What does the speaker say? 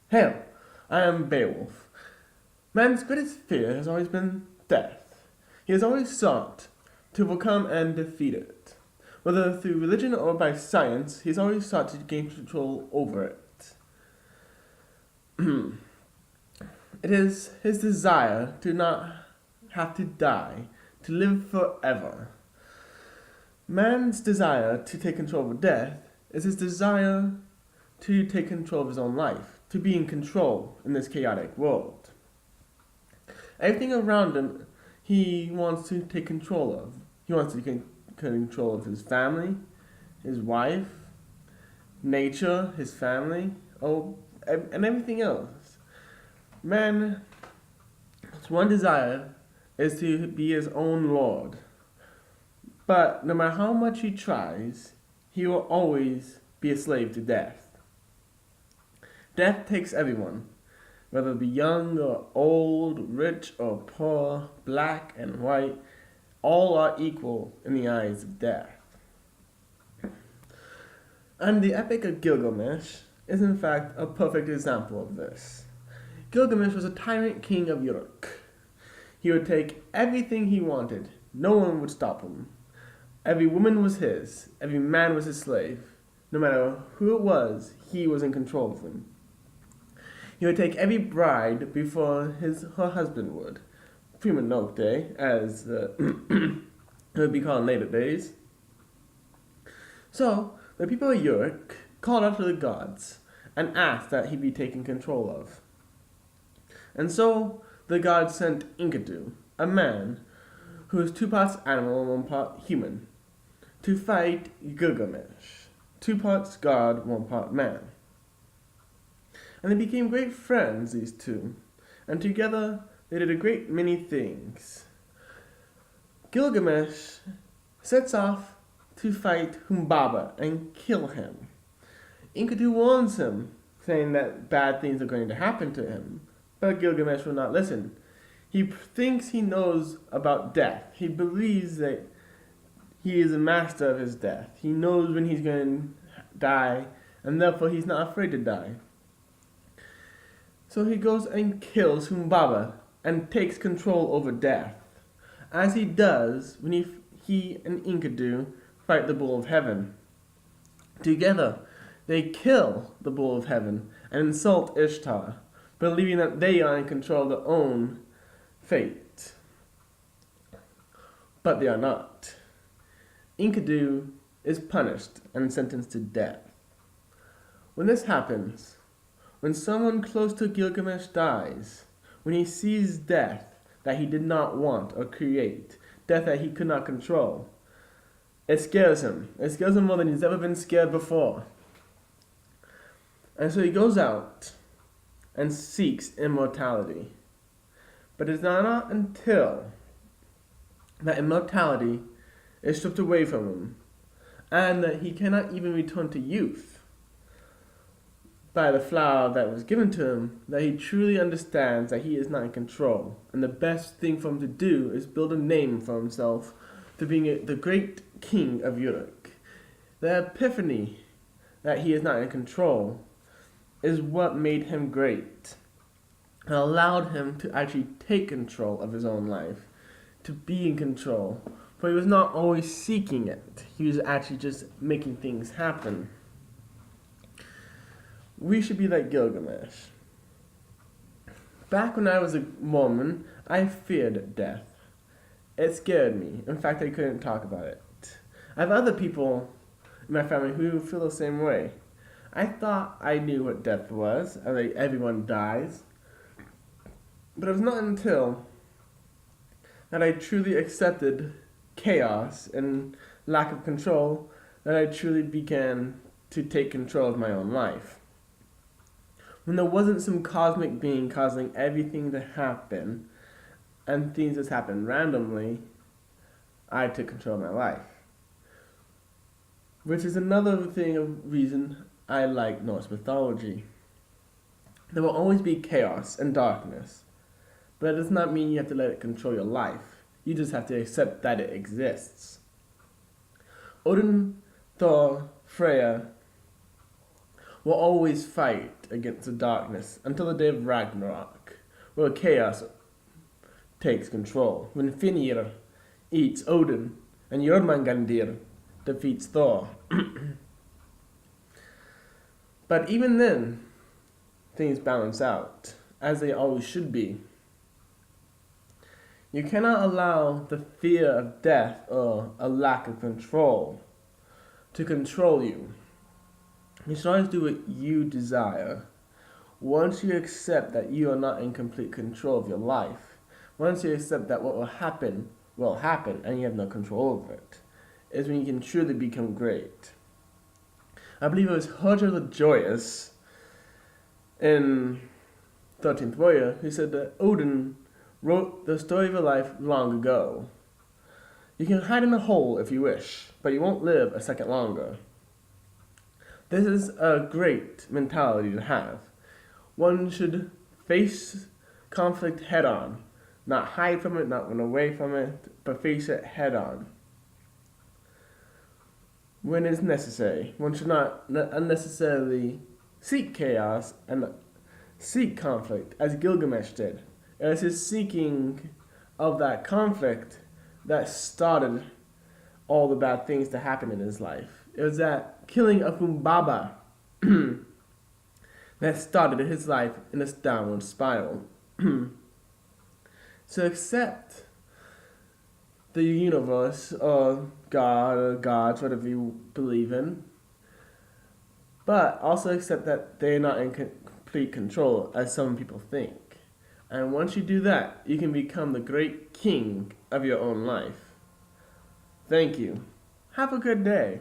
Hail, I am Beowulf. Man's greatest fear has always been death. He has always sought to overcome and defeat it. Whether through religion or by science, he has always sought to gain control over it. It is his desire to not have to die, to live forever. Man's desire to take control over death is his desire to take control of his own life, to be in control in this chaotic world. Everything around him he wants to take control of. He wants to take control of his family, his wife, nature, his family, and everything else. Man's one desire is to be his own lord. But no matter how much he tries, he will always be a slave to death. Death takes everyone, whether it be young or old, rich or poor, black and white, all are equal in the eyes of death. And the Epic of Gilgamesh is in fact a perfect example of this. Gilgamesh was a tyrant king of Uruk. He would take everything he wanted. No one would stop him. Every woman was his. Every man was his slave. No matter who it was, he was in control of them. He would take every bride before her husband would. Prima nocte, as it would be called in later days. So, the people of Uruk called out to the gods and asked that he be taken control of. And so, the gods sent Enkidu, a man who is 2 parts animal and 1 part human, to fight Gilgamesh, 2 parts god, 1 part man. And they became great friends, these two, and together they did a great many things. Gilgamesh sets off to fight Humbaba and kill him. Enkidu warns him, saying that bad things are going to happen to him, but Gilgamesh will not listen. He thinks he knows about death. He believes that he is a master of his death. He knows when he's going to die, and therefore he's not afraid to die. So he goes and kills Humbaba and takes control over death. As he does when he and Enkidu fight the Bull of Heaven. Together, they kill the Bull of Heaven and insult Ishtar, believing that they are in control of their own fate. But they are not. Enkidu is punished and sentenced to death. When this happens, when someone close to Gilgamesh dies, when he sees death that he did not want or create, death that he could not control, it scares him. It scares him more than he's ever been scared before. And so he goes out and seeks immortality. But it's not until that immortality is stripped away from him, and that he cannot even return to youth by the flower that was given to him, that he truly understands that he is not in control. And the best thing for him to do is build a name for himself to being the great king of Uruk. The epiphany that he is not in control is what made him great and allowed him to actually take control of his own life, to be in control. For he was not always seeking it. He was actually just making things happen. We should be like Gilgamesh. Back when I was a woman, I feared death. It scared me. In fact, I couldn't talk about it. I have other people in my family who feel the same way. I thought I knew what death was, and like everyone dies. But it was not until that I truly accepted chaos and lack of control that I truly began to take control of my own life. When there wasn't some cosmic being causing everything to happen, and things just happened randomly, I took control of my life. Which is another reason I like Norse mythology. There will always be chaos and darkness, but it does not mean you have to let it control your life. You just have to accept that it exists. Odin, Thor, Freya will always fight against the darkness until the day of Ragnarok, where chaos takes control. When Finir eats Odin and Jormungandr defeats Thor. But even then, things balance out, as they always should be. You cannot allow the fear of death or a lack of control to control you. You should always do what you desire. Once you accept that you are not in complete control of your life, once you accept that what will happen, and you have no control over it, is when you can truly become great. I believe it was Hojo the Joyous in 13th Warrior who said that Odin wrote the story of your life long ago. You can hide in a hole if you wish, but you won't live a second longer. This is a great mentality to have. One should face conflict head on, not hide from it, not run away from it, but face it head on. When it's necessary, one should not unnecessarily seek chaos and seek conflict, as Gilgamesh did. It was his seeking of that conflict that started all the bad things to happen in his life. It was that killing of Humbaba that started his life in this downward spiral. So accept the universe or God or gods, whatever you believe in, but also accept that they're not in complete control, as some people think. And once you do that, you can become the great king of your own life. Thank you. Have a good day.